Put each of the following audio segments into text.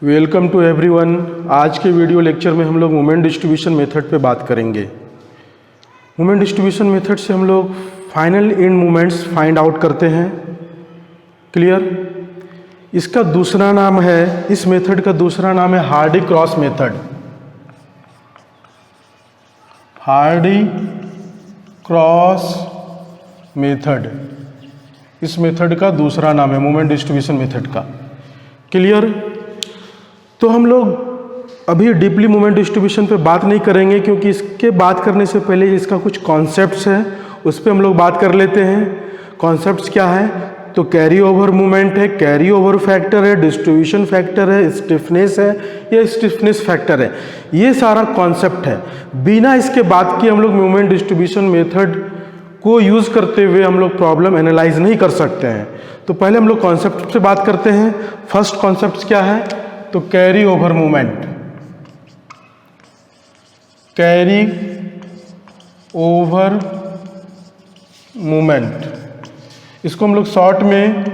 Welcome to everyone. आज के video lecture में हम लोग मोमेंट डिस्ट्रीब्यूशन मेथड पे बात करेंगे। मोमेंट डिस्ट्रीब्यूशन मेथड से हम लोग final and moments find out करते हैं। क्लियर। इसका दूसरा नाम है, इस मेथड का दूसरा नाम है Hardy cross method. Hardy cross method इस मेथड का दूसरा नाम है मोमेंट डिस्ट्रीब्यूशन मेथड का। क्लियर। तो हम लोग अभी डीपली मोमेंट डिस्ट्रीब्यूशन पे बात नहीं करेंगे, क्योंकि इसके बात करने से पहले इसका कुछ कॉन्सेप्ट्स हैं, उस पर हम लोग बात कर लेते हैं। कॉन्सेप्ट्स क्या है? तो कैरी ओवर मूवमेंट है, कैरी ओवर फैक्टर है, डिस्ट्रीब्यूशन फैक्टर है, स्टिफनेस है या स्टिफनेस फैक्टर है। ये सारा कॉन्सेप्ट है। बिना इसके बात किए हम लोग मोमेंट डिस्ट्रीब्यूशन मेथड को यूज़ करते हुए हम लोग प्रॉब्लम एनालाइज नहीं कर सकते हैं। तो पहले हम लोग कॉन्सेप्ट से बात करते हैं। फर्स्ट कॉन्सेप्ट क्या है? तो carry over movement. Carry over movement, इसको हम लोग शॉर्ट में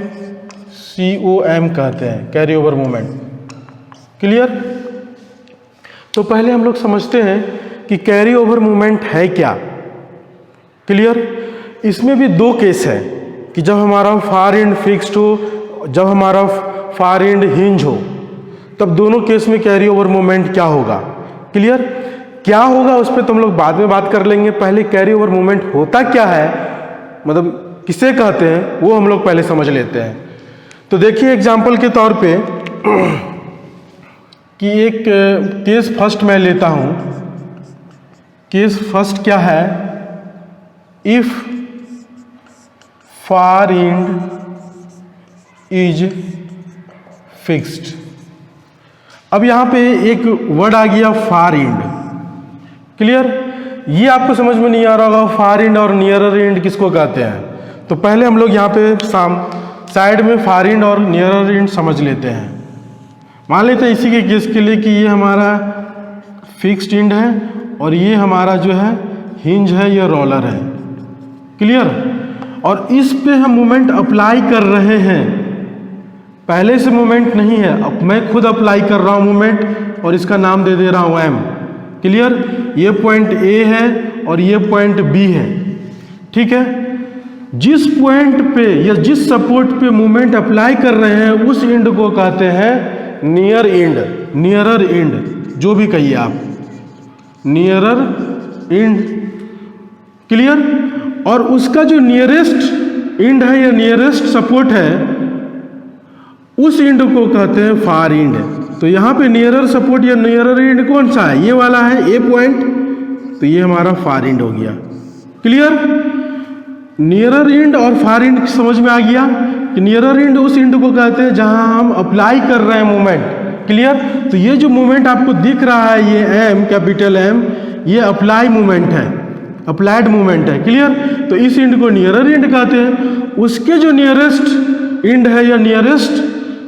COM कहते हैं, कैरी ओवर मूवमेंट। क्लियर। तो पहले हम लोग समझते हैं कि कैरी ओवर मूवमेंट है क्या। क्लियर। इसमें भी दो केस है कि जब हमारा फार एंड फिक्स्ड हो, जब हमारा फार एंड हिंज हो, तब दोनों केस में कैरी ओवर मूवमेंट क्या होगा। क्लियर। क्या होगा उस पर तो हम लोग बाद में बात कर लेंगे। पहले कैरी ओवर मूवमेंट होता क्या है, मतलब किसे कहते हैं, वो हम लोग पहले समझ लेते हैं। तो देखिए एग्जाम्पल के तौर पे कि एक केस फर्स्ट मैं लेता हूं। केस फर्स्ट क्या है? If far end is fixed. अब यहां पे एक वर्ड आ गया फार एंड। क्लियर। ये आपको समझ में नहीं आ रहा होगा फार एंड और नियरर एंड किसको कहते हैं। तो पहले हम लोग यहाँ पे साइड में फार एंड और नियरर एंड समझ लेते हैं। मान लेते हैं इसी के केस के लिए कि ये हमारा फिक्स्ड एंड है और ये हमारा जो है हिंज है या रोलर है। क्लियर। और इस पे हम मोमेंट अप्लाई कर रहे हैं, पहले से मोमेंट नहीं है, अब मैं खुद अप्लाई कर रहा हूं मोमेंट और इसका नाम दे दे रहा हूं M। क्लियर। ये पॉइंट A है और ये पॉइंट B है। ठीक है। जिस पॉइंट पे या जिस सपोर्ट पे मोमेंट अप्लाई कर रहे हैं उस एंड को कहते हैं नियर एंड, नियरर एंड, जो भी कहिए आप, नियरर एंड। क्लियर। और उसका जो नियरेस्ट एंड है या नियरेस्ट सपोर्ट है उस एंड को कहते हैं फार एंड। तो यहाँ पे नियरर सपोर्ट या नियरर एंड कौन सा है? ये वाला है A पॉइंट, तो ये हमारा फार एंड हो गया। क्लियर। नियरर एंड और फार एंड समझ में आ गया कि नियरर एंड उस एंड को कहते हैं जहां हम अप्लाई कर रहे हैं मोमेंट। क्लियर। तो ये जो मोमेंट आपको दिख रहा है ये M, कैपिटल M, ये अप्लाई मोमेंट है, अप्लाइड मोमेंट है। क्लियर। तो इस एंड को नियरर एंड कहते हैं। उसके जो नियरेस्ट एंड है या नियरेस्ट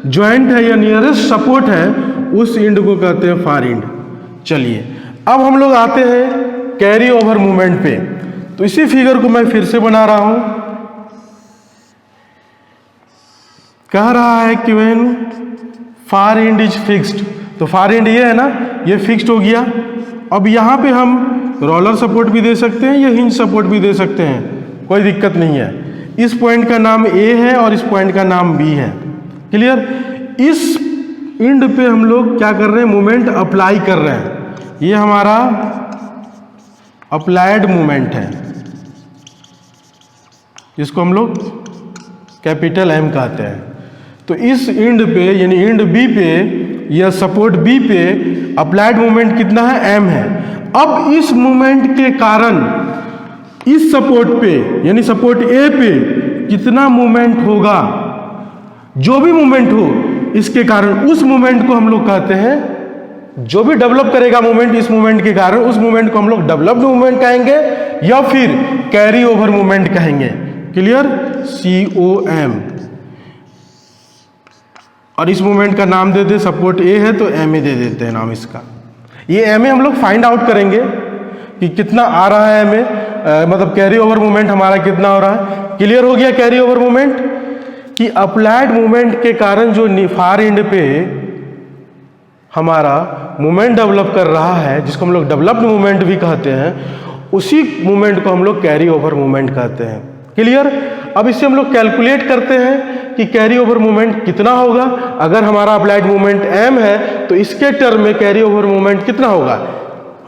ज्वाइंट है या नियरेस्ट सपोर्ट है उस एंड को कहते हैं फार एंड। चलिए अब हम लोग आते हैं कैरी ओवर मूवमेंट पे। तो इसी फिगर को मैं फिर से बना रहा हूं। कह रहा है कि when far end is fixed, तो फार एंड ये है ना, ये फिक्स्ड हो गया। अब यहां पे हम रोलर सपोर्ट भी दे सकते हैं या हिंज सपोर्ट भी दे सकते हैं, कोई दिक्कत नहीं है। इस पॉइंट का नाम A है और इस पॉइंट का नाम B है। क्लियर। इस एंड पे हम लोग क्या कर रहे हैं? मोमेंट अप्लाई कर रहे हैं। ये हमारा अप्लाइड मोमेंट है, जिसको हम लोग कैपिटल M कहते हैं। तो इस एंड पे यानी एंड B पे या सपोर्ट B पे अप्लाइड मोमेंट कितना है? M है। अब इस मोमेंट के कारण इस सपोर्ट पे यानी सपोर्ट A पे कितना मोमेंट होगा, जो भी मोमेंट हो इसके कारण, उस मोमेंट को हम लोग कहते हैं, जो भी डेवलप करेगा मोमेंट इस मोमेंट के कारण, उस मोमेंट को हम लोग डेवलप्ड मोमेंट कहेंगे या फिर कैरी ओवर मोमेंट कहेंगे। क्लियर। COM। और इस मोमेंट का नाम दे दे, सपोर्ट A है तो MA दे देते हैं नाम इसका। ये MA हम लोग फाइंड आउट करेंगे कि कितना आ रहा है MA, मतलब कैरी ओवर मोमेंट हमारा कितना हो रहा है। क्लियर हो गया कैरी ओवर मोमेंट कि अप्लाइड मोमेंट के कारण जो फार एंड पे हमारा मूवमेंट डेवलप कर रहा है, जिसको हम लोग डेवलप्ड मूवमेंट भी कहते हैं, उसी मूवमेंट को हम लोग कैरी ओवर मूवमेंट कहते हैं। क्लियर? अब इसे हम लोग कैलकुलेट करते हैं कि कैरी ओवर मूवमेंट कितना होगा। अगर हमारा अप्लाइड मूवमेंट m है तो इसके टर्म में कैरी ओवर मूवमेंट कितना होगा,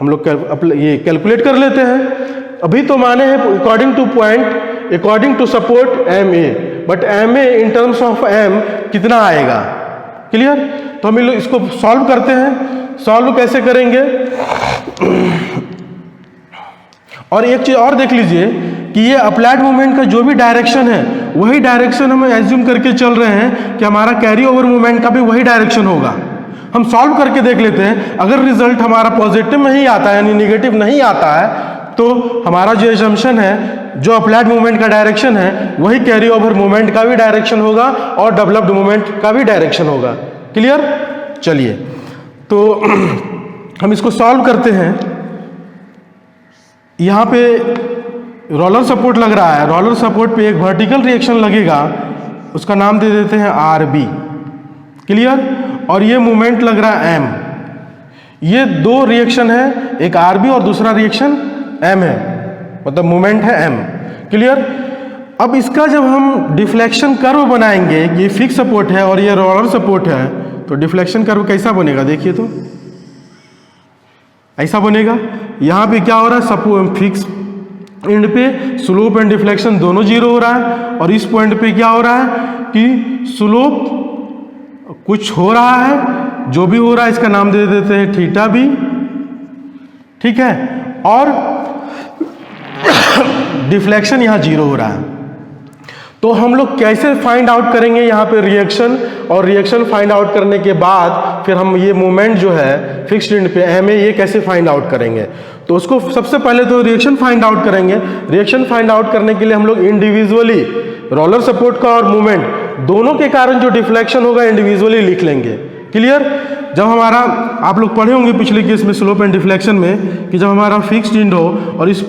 हम लोग ये कैलकुलेट कर लेते हैं। अभी तो माने हैं according to support ma, but ma in terms of m कितना आएगा। क्लियर? तो हम इसको सॉल्व करते हैं। सॉल्व कैसे करेंगे, और एक चीज और देख लीजिए कि ये अप्लाइड मूवमेंट का जो भी डायरेक्शन है वही डायरेक्शन हम एज्यूम करके चल रहे हैं कि हमारा कैरी ओवर मूवमेंट का भी वही डायरेक्शन होगा। हम सॉल्व करके देख लेते हैं। अगर रिजल्ट हमारा पॉजिटिव में ही आता है यानी निगेटिव नहीं आता है तो हमारा जो एजम्पशन है, जो अप्लाइड मूवमेंट का डायरेक्शन है वही कैरी ओवर मूवमेंट का भी डायरेक्शन होगा और डेवलप्ड मूवमेंट का भी डायरेक्शन होगा। क्लियर? चलिए तो हम इसको सॉल्व करते हैं। यहाँ पे रोलर सपोर्ट लग रहा है, रोलर सपोर्ट पे एक वर्टिकल रिएक्शन लगेगा, उसका नाम दे देते हैं RB। क्लियर? और ये मूवमेंट लग रहा है M। ये दो रिएक्शन है, एक RB और दूसरा रिएक्शन M है, मतलब मूवमेंट है M। क्लियर? अब इसका जब हम डिफ्लेक्शन कर्व बनाएंगे, ये फिक्स सपोर्ट है और ये रोलर सपोर्ट है, तो डिफ्लेक्शन कर्व कैसा बनेगा देखिए तो ऐसा बनेगा। यहाँ पे क्या हो रहा है, फिक्स एंड पे स्लोप एंड डिफ्लेक्शन दोनों जीरो हो रहा है, और इस पॉइंट पे क्या हो रहा है कि स्लोप कुछ हो रहा है, जो भी हो रहा है इसका नाम दे देते हैं थीटा बी। ठीक है? और डिफ्लेक्शन यहाँ जीरो हो रहा है। तो हम लोग कैसे फाइंड आउट करेंगे यहाँ पे रिएक्शन, और रिएक्शन फाइंड आउट करने के बाद फिर हम ये मोमेंट जो है फिक्स्ड एंड पे M, ये कैसे फाइंड आउट करेंगे। तो उसको सबसे पहले तो रिएक्शन फाइंड आउट करेंगे। रिएक्शन फाइंड आउट करने के लिए हम लोग इंडिविजुअली रोलर सपोर्ट का और मूवमेंट दोनों के कारण जो डिफ्लेक्शन होगा इंडिविजुअली लिख लेंगे। क्लियर? जब हमारा, आप लोग पढ़े होंगे पिछले केस में स्लोप एंड डिफ्लेक्शन में, कि जब हमारा फिक्स्ड एंड हो और इस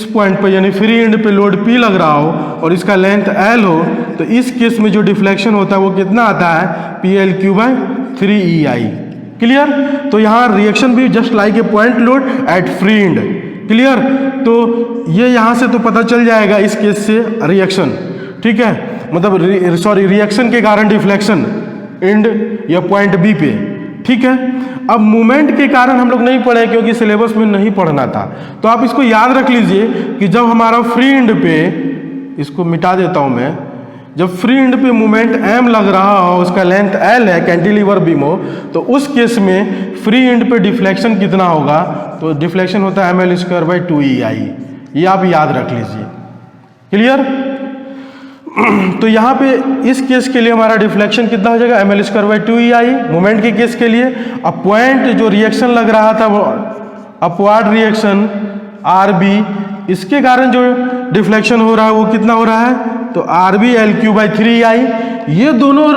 पॉइंट पर यानी फ्री एंड पे लोड P लग रहा हो और इसका लेंथ L हो, तो इस केस में जो डिफ्लेक्शन होता है वो कितना आता है, PL/3EI। क्लियर? तो यहाँ रिएक्शन भी just like a point load at free and. Clear? तो ये यहाँ से तो पता चल जाएगा इस केस से रिएक्शन। ठीक है? मतलब रिएक्शन के कारण डिफ्लेक्शन एंड या पॉइंट B पे। ठीक है? अब मूवमेंट के कारण हम लोग नहीं पढ़े क्योंकि सिलेबस में नहीं पढ़ना था, तो आप इसको याद रख लीजिए कि जब हमारा फ्री एंड पे, इसको मिटा देता हूं मैं, जब फ्री एंड पे मूवमेंट M लग रहा हो, उसका लेंथ L है, कैंटिलीवर बीम हो, तो उस केस में फ्री एंड पे डिफ्लेक्शन कितना होगा, तो डिफ्लेक्शन होता है mL²/2EI। ये आप याद रख लीजिए। क्लियर? तो यहाँ पे इस केस के लिए हमारा डिफ्लेक्शन कितना हो जाएगा, mL²/2EI मोमेंट के केस के लिए। अब पॉइंट जो रिएक्शन लग रहा था वो अपवार्ड रिएक्शन RB, इसके कारण जो डिफ्लेक्शन हो रहा है वो कितना हो रहा है, तो RB L3/3EI। ये दोनों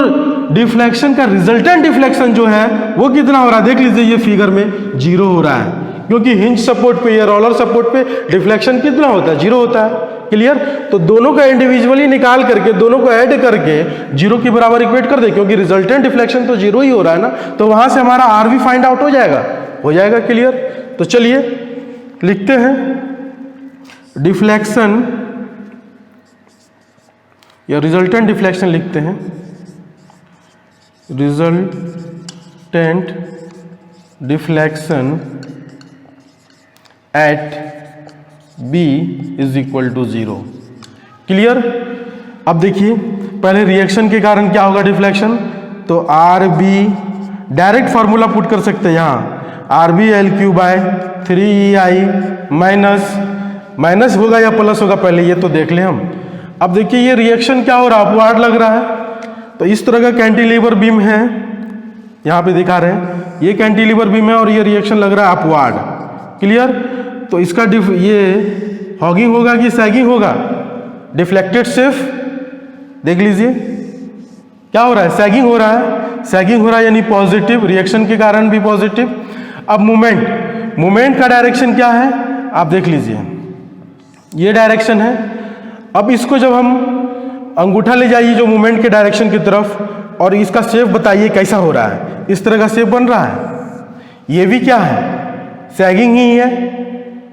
डिफ्लेक्शन का रिजल्टेंट डिफ्लेक्शन जो है वो कितना हो रहा है, देख लीजिए ये फिगर में जीरो हो रहा है, क्योंकि हिंज सपोर्ट पे या रोलर सपोर्ट पे डिफ्लेक्शन कितना होता है, जीरो होता है। क्लियर? तो दोनों का इंडिविजुअली निकाल करके दोनों को ऐड करके जीरो के बराबर इक्वेट कर दे, क्योंकि रिजल्टेंट डिफ्लेक्शन तो जीरो ही हो रहा है ना, तो वहां से हमारा RB फाइंड आउट हो जाएगा। क्लियर? तो चलिए लिखते हैं डिफ्लेक्शन या रिजल्टेंट डिफ्लेक्शन लिखते हैं। Resultant deflection at B = 0। Clear? अब देखिए पहले रिएक्शन के कारण क्या होगा डिफ्लेक्शन, तो RB डायरेक्ट फार्मूला पुट कर सकते हैं यहाँ, RB L3/3EI माइनस होगा या प्लस होगा, पहले ये तो देख लें हम। अब देखिए ये रिएक्शन क्या हो रहा है, अपवार्ड लग रहा है, तो इस तरह का कैंटिलीवर बीम है, यहाँ पे दिखा रहे हैं, ये कैंटिलीवर बीम है और ये रिएक्शन लग रहा है अपवार्ड। क्लियर? तो इसका ये हॉगिंग होगा कि सैगिंग होगा, डिफ्लेक्टेड सिर्फ देख लीजिए क्या हो रहा है, सैगिंग हो रहा है। सैगिंग हो रहा है यानी पॉजिटिव, रिएक्शन के कारण भी पॉजिटिव। अब मूवमेंट का डायरेक्शन क्या है आप देख लीजिए, ये डायरेक्शन है। अब इसको जब हम अंगूठा ले जाइए जो मूवमेंट के डायरेक्शन की तरफ, और इसका शेप बताइए कैसा हो रहा है, इस तरह का शेप बन रहा है, ये भी क्या है, सैगिंग ही है।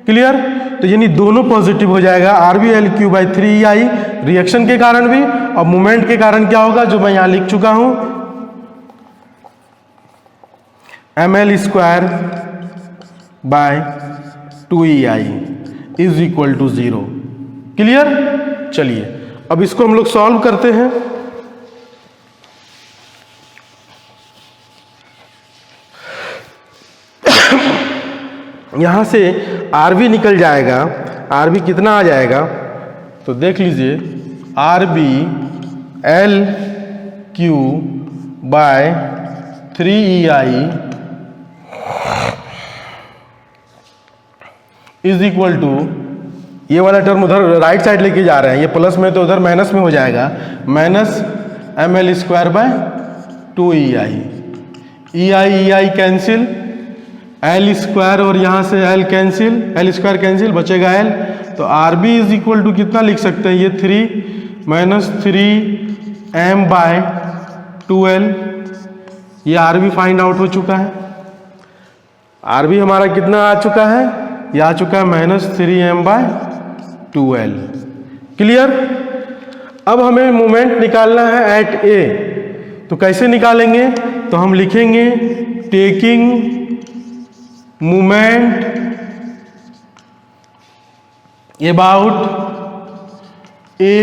क्लियर? तो यानी दोनों पॉजिटिव हो जाएगा, RbL3/3EI रिएक्शन के कारण भी और मोमेंट के कारण क्या होगा जो मैं यहां लिख चुका हूं, mL²/2EI is equal to 0। Clear? चलिए अब इसको हम लोग सॉल्व करते हैं। यहां से RB निकल जाएगा, RB कितना आ जाएगा तो देख लीजिए, RbL3/3EI इज इक्वल टू, ये वाला टर्म उधर राइट साइड लेके जा रहे हैं, ये प्लस में तो उधर माइनस में हो जाएगा, -mL²/2EI। EI कैंसिल, L² और यहाँ से L कैंसिल, L² कैंसिल, बचेगा L। तो RB इज इक्वल टू कितना लिख सकते हैं, ये 3 - 3m/2L। ये RB फाइंड आउट हो चुका है। RB हमारा कितना आ चुका है, ये आ चुका है -3m/2L। क्लियर? अब हमें मोमेंट निकालना है एट A, तो कैसे निकालेंगे, तो हम लिखेंगे taking moment about A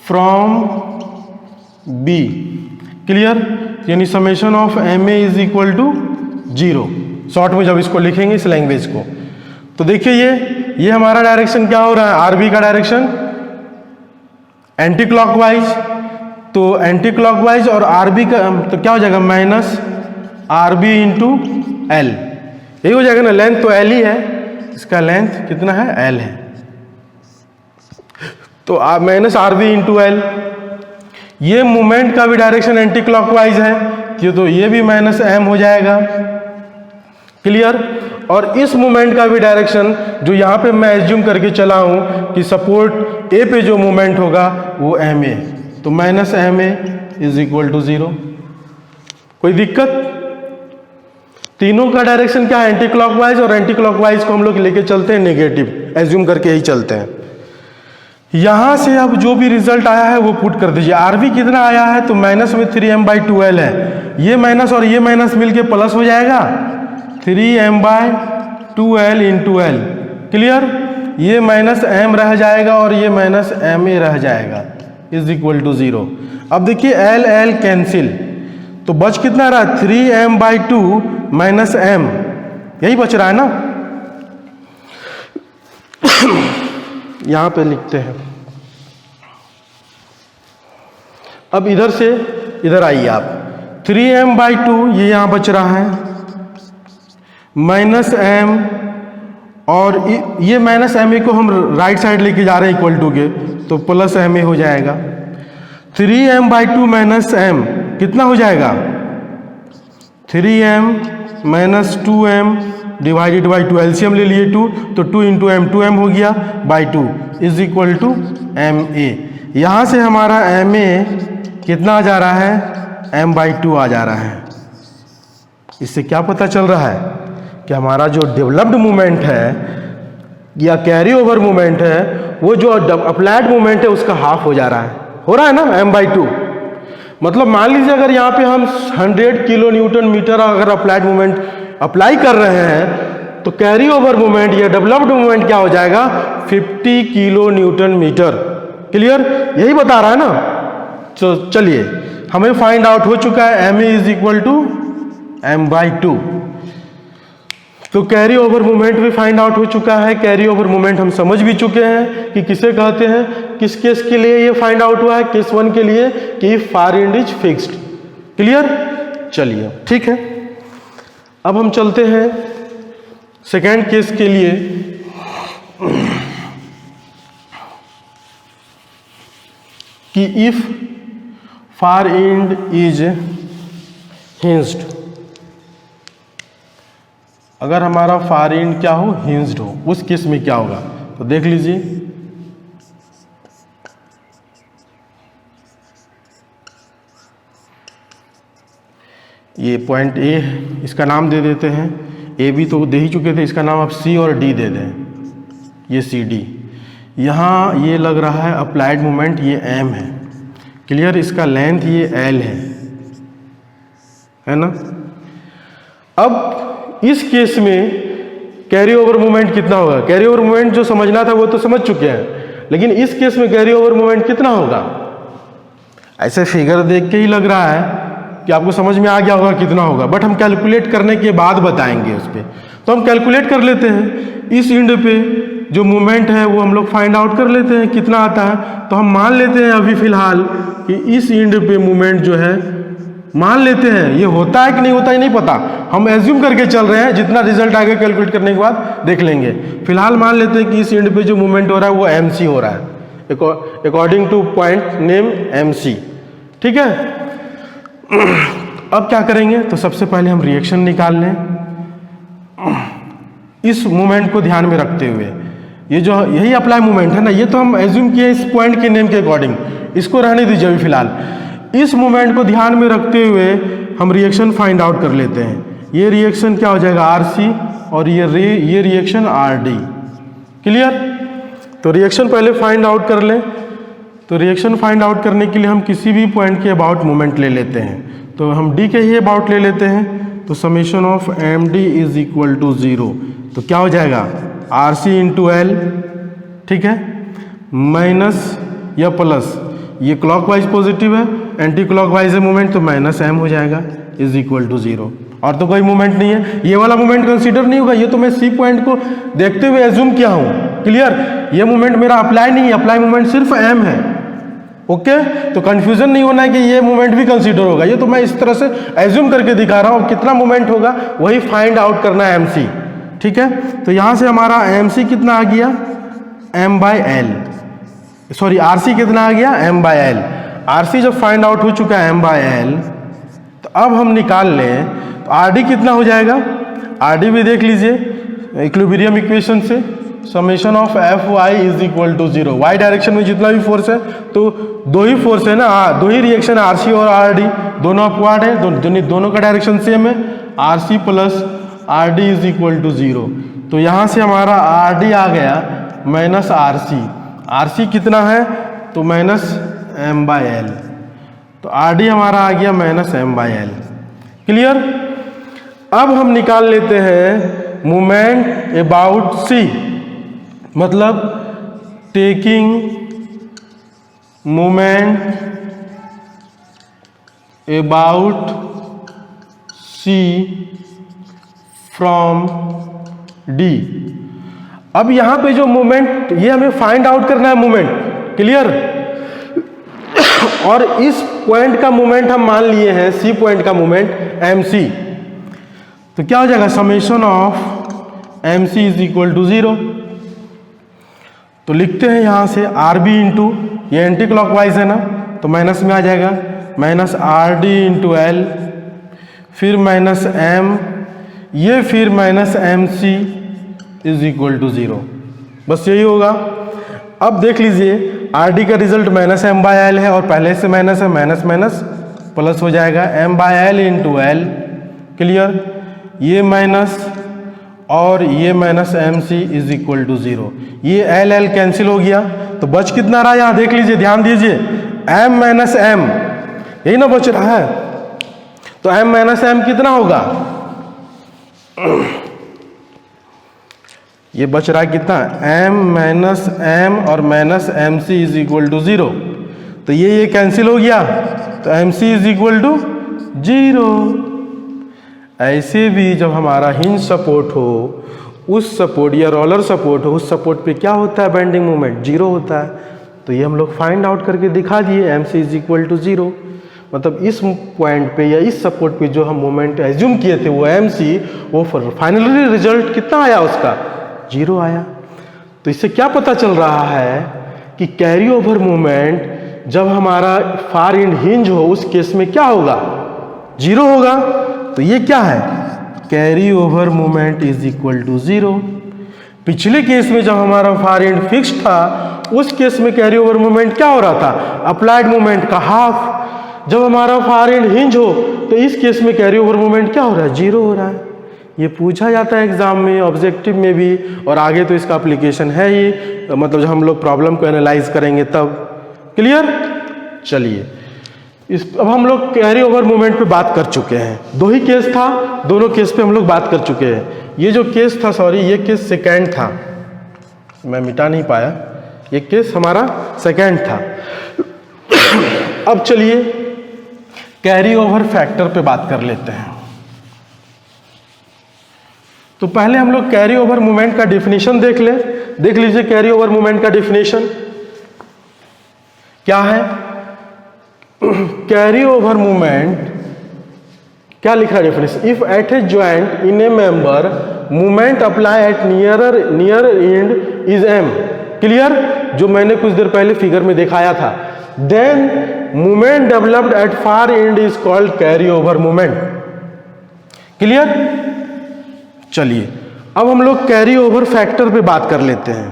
from B। Clear? यानी summation of MA is equal to 0। Short में जब इसको लिखेंगे इस लैंग्वेज को, तो देखिए ये हमारा डायरेक्शन क्या हो रहा है, RB का डायरेक्शन एंटी क्लॉकवाइज, तो एंटी क्लॉकवाइज और RB का तो क्या हो जाएगा, -RB × L, यही हो जाएगा ना। लेंथ तो L ही है, इसका लेंथ कितना है, L है, तो -RB × L। ये मूवमेंट का भी डायरेक्शन एंटी क्लॉकवाइज है, तो ये भी -m हो जाएगा। क्लियर? और इस मूवमेंट का भी डायरेक्शन जो यहाँ पे मैं एज्यूम करके चला हूँ कि सपोर्ट A पे जो मूवमेंट होगा वो MA, तो -MA इज इक्वल टू 0। कोई दिक्कत? तीनों का डायरेक्शन क्या है, एंटी क्लॉकवाइज, और एंटी क्लॉकवाइज को हम लोग लेके चलते हैं नेगेटिव, एज्यूम करके ही चलते हैं। यहां से अब जो भी रिजल्ट आया है वो पुट कर दीजिए। RB कितना आया है, तो माइनस में 3m/2L है, ये माइनस और ये माइनस मिलके प्लस हो जाएगा 3m/2L × L। क्लियर? ये -m रह जाएगा और ये -MA रह जाएगा, इज इक्वल टू 0। अब देखिए L कैंसिल, तो बच कितना रहा, 3m/2 - m, यही बच रहा है ना। यहां पे लिखते हैं। अब इधर से इधर आइए आप, 3m/2 ये यहां बच रहा है, -m, और ये -MA को हम राइट साइड लेके जा रहे हैं इक्वल टू के, तो +MA हो जाएगा। 3m/2 - m कितना हो जाएगा, 3m - 2m divided by 2, LCM ले लिए 2, तो 2 × m, 2m हो गया by 2 is equal to MA। यहाँ से हमारा MA कितना आ जा रहा है, m/2 आ जा रहा है। इससे क्या पता चल रहा है कि हमारा जो डेवलप्ड मूवमेंट है या कैरी ओवर मूवमेंट है, वो जो अप्लाइड मूवमेंट है उसका हाफ हो जा रहा है, हो रहा है ना, m/2। मतलब मान लीजिए अगर यहाँ पे हम 100 किलो न्यूटन मीटर अगर अप्लाइड मूवमेंट अप्लाई कर रहे हैं, तो कैरी ओवर मूवमेंट या डेवलप्ड मूवमेंट क्या हो जाएगा, 50 किलो न्यूटन मीटर। क्लियर? यही बता रहा है ना। तो चलिए हमें फाइंड आउट हो चुका है MA is equal to m/2। तो कैरी ओवर मूवमेंट भी फाइंड आउट हो चुका है। कैरी ओवर मूवमेंट हम समझ भी चुके हैं कि किसे कहते हैं, किस केस के लिए ये फाइंड आउट हुआ है, केस 1 के लिए कि फार एंड इज फिक्स्ड। क्लियर? चलिए ठीक है, अब हम चलते हैं सेकेंड केस के लिए। कि if far end is hinged, अगर हमारा फार एंड क्या हो, हिंज्ड हो, उस केस में क्या होगा, तो देख लीजिए। ये पॉइंट ए, इसका नाम दे देते हैं, ए भी तो दे ही चुके थे, इसका नाम आप सी और डी दे दें, ये सी डी। यहाँ ये लग रहा है अप्लाइड मोमेंट, ये एम है, क्लियर। इसका लेंथ ये एल है ना। अब इस केस में कैरी ओवर मोमेंट कितना होगा? कैरी ओवर मोमेंट जो समझना था वो तो समझ चुके हैं, लेकिन इस केस में कैरी ओवर मोमेंट कितना होगा? ऐसे फिगर देख के ही लग रहा है कि आपको समझ में आ गया होगा कितना होगा, बट हम कैलकुलेट करने के बाद बताएंगे उस पर। तो हम कैलकुलेट कर लेते हैं, इस एंड पे जो मोमेंट है वो हम लोग फाइंड आउट कर लेते हैं कितना आता है। तो हम मान लेते हैं अभी फिलहाल कि इस एंड पे मोमेंट जो है, मान लेते हैं, ये होता है कि नहीं होता है नहीं पता, हम एज्यूम करके चल रहे हैं, जितना रिजल्ट आगे कैलकुलेट करने के बाद देख लेंगे। फिलहाल मान लेते हैं कि इस एंड पे जो मूवमेंट हो रहा है वो MC हो रहा है, according two point name MC, ठीक है। अब क्या करेंगे? तो सबसे पहले हम रिएक्शन निकाल लें इस मूवमेंट को ध्यान में रखते हुए। ये जो यही अप्लाई मूवमेंट है ना, ये तो हम एज्यूम किए इस पॉइंट के नेम के अकॉर्डिंग, इसको रहने दीजिए अभी फिलहाल। इस मूवमेंट को ध्यान में रखते हुए हम रिएक्शन फाइंड आउट कर लेते हैं। ये रिएक्शन क्या हो जाएगा? RC, और ये रिएक्शन RD, क्लियर। तो रिएक्शन पहले फाइंड आउट कर लें। तो रिएक्शन फाइंड आउट करने के लिए हम किसी भी पॉइंट के अबाउट मोमेंट ले लेते हैं। तो हम D के ही अबाउट ले लेते हैं। तो summation of MD is equal to 0। तो क्या हो जाएगा? RC इंटू L, ठीक है, माइनस या प्लस, ये क्लॉकवाइज पॉजिटिव है, एंटी क्लॉकवाइज है मूवमेंट, तो माइनस M हो जाएगा, इज इक्वल टू 0। और तो कोई मूवमेंट नहीं है, ये वाला मूवमेंट कंसीडर नहीं होगा, ये तो मैं C पॉइंट को देखते हुए एज्यूम किया हूँ, क्लियर। ये मूवमेंट मेरा अप्लाई नहीं है, अप्लाई मूवमेंट सिर्फ M है, ओके। तो कंफ्यूजन नहीं होना है कि ये मूवमेंट भी कंसीडर होगा, ये तो मैं इस तरह से एज्यूम करके दिखा रहा हूँ। कितना मूवमेंट होगा वही फाइंड आउट करना है MC, ठीक है। तो यहाँ से हमारा MC कितना आ गया? M/L, सॉरी RC कितना आ गया? M/L। RC जब फाइंड आउट हो चुका है M/L, तो अब हम निकाल लें तो RD कितना हो जाएगा? RD भी देख लीजिए इक्विलिब्रियम इक्वेशन से, summation of Fy is equal to 0। Y direction में जितना भी फोर्स है, तो दो ही फोर्स है ना, दो ही रिएक्शन है, RC और RD, दोनों अपवार्ड है, दोनों का डायरेक्शन सेम है, RC plus RD is equal to 0। तो यहाँ से हमारा RD आ गया माइनस RC कितना है? तो माइनस M/L। तो RD हमारा आ गया माइनस M/L, क्लियर। अब हम निकाल लेते हैं मोमेंट अबाउट C, मतलब taking moment about C from D। अब यहां पे जो मोमेंट, ये हमें फाइंड आउट करना है मोमेंट, क्लियर। और इस पॉइंट का मोमेंट हम मान लिए हैं C पॉइंट का मोमेंट MC। तो क्या हो जाएगा? Summation of MC is equal to 0। तो लिखते हैं यहां से RB इंटू, ये एंटी क्लॉकवाइज है ना, तो माइनस में आ जाएगा, माइनस RD इंटू L, फिर माइनस M, ये फिर minus MC is equal to 0। बस यही होगा। अब देख लीजिए RD का रिजल्ट माइनस M/L है, और पहले से माइनस है, माइनस माइनस प्लस हो जाएगा, M/L इंटू L, क्लियर। ये माइनस और ये minus MC is equal to 0। ये L कैंसिल हो गया, तो बच कितना रहा? यहाँ देख लीजिए, ध्यान दीजिए, M माइनस M, यही ना बच रहा है। तो M माइनस M कितना होगा? ये बच रहा है कितना? M माइनस M और minus MC is equal to 0। तो ये कैंसिल हो गया, तो MC इज इक्वल टू 0। ऐसे भी जब हमारा हिंज सपोर्ट हो, उस सपोर्ट या रोलर सपोर्ट हो, उस सपोर्ट पे क्या होता है? बेंडिंग मोमेंट 0 होता है। तो ये हम लोग फाइंड आउट करके दिखा दिए, MC इज इक्वल टू 0। मतलब इस पॉइंट पे या इस सपोर्ट पे जो हम मोमेंट एज्यूम किए थे वो MC, वो फाइनली रिजल्ट कितना आया उसका? 0 आया। तो इससे क्या पता चल रहा है कि कैरी ओवर मोमेंट जब हमारा फार एंड हिंज हो, उस केस में क्या होगा? 0 होगा। तो ये क्या है? Carry over moment is equal to 0। पिछले केस में जब हमारा फार एंड फिक्स्ड था, उस केस में कैरी ओवर मोमेंट क्या हो रहा था? अप्लाइड मोमेंट का हाफ। जब हमारा फार एंड हिंज हो तो इस केस में कैरी ओवर मोमेंट क्या हो रहा है, 0 हो रहा है। ये पूछा जाता है एग्जाम में, ऑब्जेक्टिव में भी, और आगे तो इसका एप्लीकेशन है ही, मतलब जब हम लोग प्रॉब्लम को एनालाइज करेंगे तब। क्लियर? चलिए अब हम लोग कैरी ओवर मोमेंट पे बात कर चुके हैं। 2 ही केस था, दोनों केस पे हम लोग बात कर चुके हैं। ये जो केस था, सॉरी ये केस सेकेंड था, मैं मिटा नहीं पाया, ये केस हमारा सेकेंड था। अब चलिए कैरी ओवर फैक्टर पे बात कर लेते हैं। तो पहले हम लोग कैरी ओवर मोमेंट का डेफिनेशन देख लीजिए। कैरी ओवर मोमेंट का डेफिनेशन क्या है? कैरी ओवर मोमेंट क्या लिखा है definition? If at a joint in a member moment apply at near end is M. Clear? जो मैंने कुछ देर पहले फिगर में दिखाया था। Then moment developed at far end is called carry over moment. Clear? चलिए अब हम लोग कैरी ओवर फैक्टर पे बात कर लेते हैं।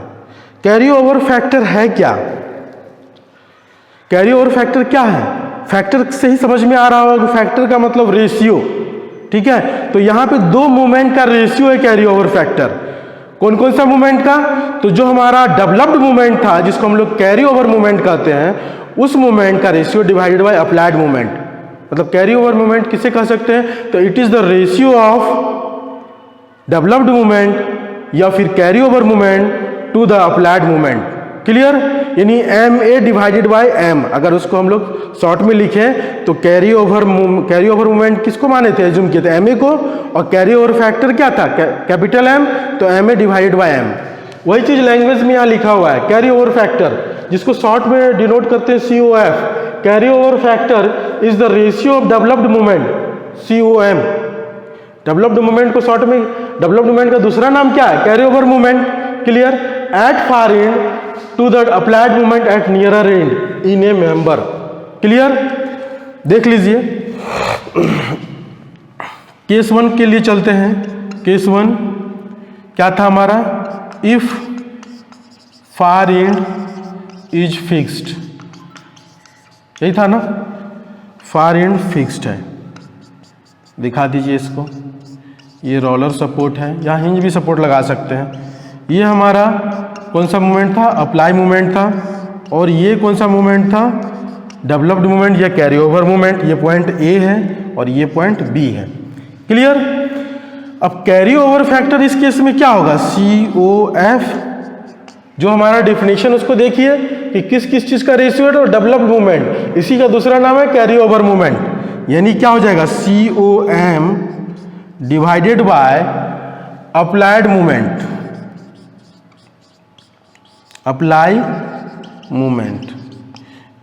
कैरी ओवर फैक्टर है क्या? कैरी ओवर फैक्टर क्या है? फैक्टर से ही समझ में आ रहा होगा कि फैक्टर का मतलब रेशियो। ठीक है, तो यहां पे 2 मूवमेंट का रेशियो है कैरी ओवर फैक्टर। कौन कौन सा मूवमेंट का? तो जो हमारा डेवलप्ड मूवमेंट था, जिसको हम लोग कैरी ओवर मूवमेंट कहते हैं, उस मूवमेंट का ratio divided by applied movement. मतलब कैरी ओवर मूवमेंट किसे कह सकते हैं? तो it is the ratio of developed movement या फिर carry over movement to the applied movement. Clear? यानी M A divided by M. अगर उसको हम लोग शॉर्ट में लिखें तो कैरी ओवर मूवमेंट किसको माने थे, एज्यूम किए थे एम ए को, और कैरी ओवर फैक्टर क्या था, कैपिटल एम, तो M A divided by M. वही चीज लैंग्वेज में यहाँ लिखा हुआ है, कैरी ओवर फैक्टर, जिसको शॉर्ट में डिनोट करते हैं COF। Carry over factor is the ratio of developed movement, COM। Developed movement को शॉर्ट में, डेवलप्ड मूवमेंट का दूसरा नाम क्या है? Carry over movement. Clear? At far end to the applied movement at nearer end in a member. Clear? देख लीजिए case 1 के लिए चलते हैं। केस 1 क्या था हमारा? If far end is fixed, यही था ना? फार एंड फिक्स्ड है, दिखा दीजिए इसको। ये रोलर सपोर्ट है, या हिंज भी सपोर्ट लगा सकते हैं। ये हमारा कौन सा मूवमेंट था? अप्लाई मूवमेंट था। और ये कौन सा मूवमेंट था? डेवलप्ड मूवमेंट या कैरी ओवर मूवमेंट। ये पॉइंट A है और ये पॉइंट B है। क्लियर? अब कैरी ओवर फैक्टर इस केस में क्या होगा? COF। जो हमारा डिफिनेशन उसको देखिए कि किस किस चीज का रेशियो है, तो डेवलप्ड मूवमेंट, इसी का दूसरा नाम है कैरी ओवर मूवमेंट। यानी क्या हो जाएगा? COM divided by applied movement, apply movement.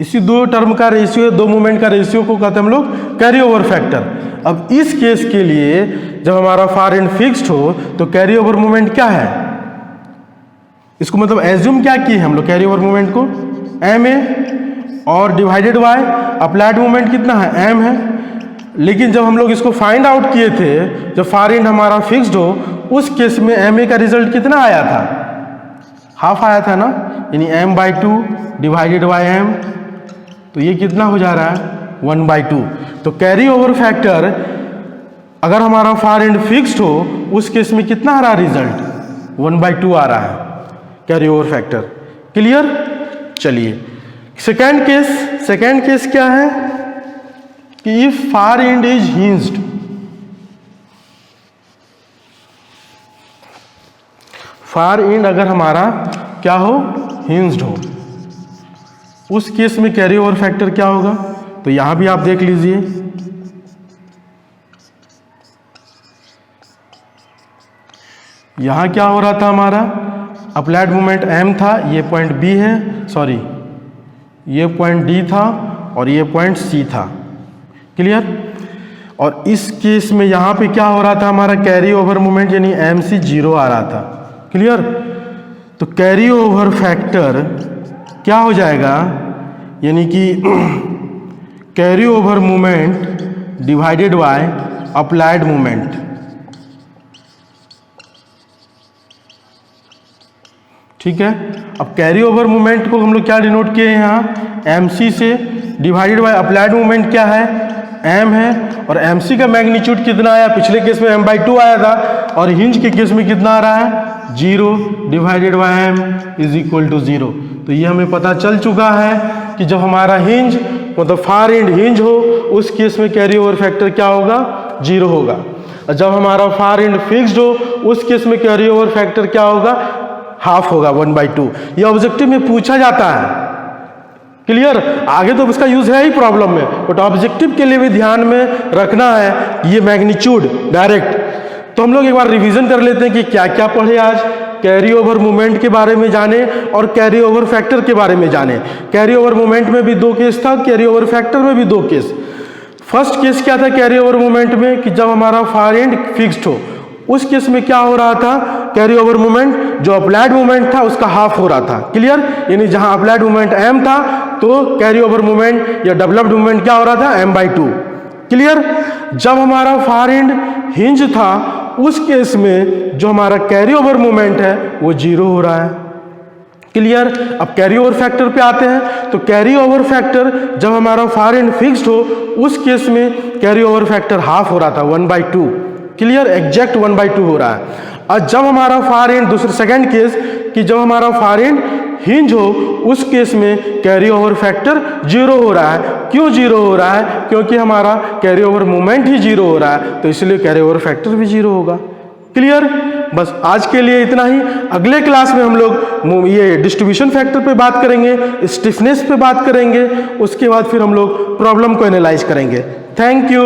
इसी 2 टर्म का रेशियो, 2 मूवमेंट का रेशियो को कहते हैं हम लोग कैरी ओवर फैक्टर। अब इस केस के लिए जब हमारा फार एंड फिक्स्ड हो तो कैरी ओवर मूवमेंट क्या है? इसको मतलब एज्यूम क्या किए हम लोग कैरी ओवर मूवमेंट को? MA और डिवाइडेड बाय अप्लाइड मूवमेंट कितना है? M है। लेकिन जब हम लोग इसको फाइंड आउट किए थे, जब फार एंड हमारा फिक्स्ड हो, उस केस में MA का रिजल्ट कितना आया था? हाफ आया था ना, यानी M/2 डिवाइडेड बाय M। तो ये कितना हो जा रहा है? 1/2। तो कैरी ओवर फैक्टर अगर हमारा फार एंड फिक्स्ड हो, उस केस में कितना आ रहा है रिजल्ट? 1/2 आ रहा है कैरी ओवर फैक्टर। क्लियर? चलिए सेकेंड केस क्या है कि if far end is hinged, far and अगर हमारा क्या हो? हिंज्ड हो, उस केस में कैरी ओवर फैक्टर क्या होगा? तो यहां भी आप देख लीजिए, यहां क्या हो रहा था हमारा? अप्लाइड मूवमेंट M था, ये पॉइंट B है, सॉरी ये पॉइंट D था और ये पॉइंट C था। क्लियर? और इस केस में यहां पे क्या हो रहा था हमारा? कैरी ओवर मूवमेंट यानी MC 0 आ रहा था। क्लियर? तो कैरी ओवर फैक्टर क्या हो जाएगा? यानी कि carry over movement divided by applied movement. ठीक है। अब कैरी ओवर मोमेंट को हम लोग क्या डिनोट किए हैं यहाँ, MC से, डिवाइडेड बाय अप्लाइड मोमेंट क्या है, M है, और MC का मैग्नीट्यूड कितना आया, पिछले केस में M/2 आया था, और हिंज के केस में कितना आ रहा है, 0 divided by M is equal to 0। तो ये हमें पता चल चुका है कि जब हमारा हिंज मतलब फार एंड हिंज हो उस केस में कैरी ओवर फैक्टर क्या होगा, 0 होगा। और जब हमारा फार एंड फिक्स्ड हो उस केस में कैरी ओवर फैक्टर क्या होगा, हाफ होगा, 1/2। ये ऑब्जेक्टिव में पूछा जाता है। क्लियर, आगे तो उसका यूज है ही प्रॉब्लम में, बट ऑब्जेक्टिव के लिए भी ध्यान में रखना है ये मैग्नीट्यूड डायरेक्ट। तो हम लोग एक बार रिवीजन कर लेते हैं कि क्या क्या पढ़े आज। कैरी ओवर मोमेंट के बारे में जाने और कैरी ओवर फैक्टर के बारे में जाने। कैरी ओवर मोमेंट में भी 2 केस था, कैरी ओवर फैक्टर में भी 2 केस। फर्स्ट केस क्या था कैरी ओवर मोमेंट में, कि जब हमारा फार एंड फिक्स्ड हो उस केस में क्या हो रहा था, कैरी ओवर मोमेंट जो अप्लाइड मोमेंट था उसका हाफ हो रहा था। क्लियर, यानी जहां अप्लाइड मोमेंट M था तो कैरी ओवर मोमेंट या डेवलप्ड मोमेंट क्या हो रहा था, M/2। क्लियर, जब हमारा फार एंड हिंज था उस केस में जो हमारा कैरी ओवर मोमेंट है वो 0 हो रहा है। क्लियर, अब कैरी ओवर फैक्टर पे आते हैं। तो कैरी ओवर फैक्टर जब हमारा फार एंड फिक्स्ड हो उस केस में कैरी ओवर फैक्टर हाफ हो रहा था, 1/2। क्लियर, एग्जैक्ट 1/2 हो रहा है। और जब हमारा फार एंड, दूसरे सेकंड केस कि जब हमारा फार एंड हिंज हो उस केस में कैरी ओवर फैक्टर 0 हो रहा है। क्यों 0 हो रहा है, क्योंकि हमारा कैरी ओवर मोमेंट ही 0 हो रहा है, तो इसलिए कैरी ओवर फैक्टर भी 0 होगा। क्लियर, बस आज के लिए इतना ही। अगले क्लास में हम लोग ये डिस्ट्रीब्यूशन फैक्टर पे बात करेंगे, स्टिफनेस पे बात करेंगे, उसके बाद फिर हम लोग प्रॉब्लम को एनालाइज करेंगे। Thank you.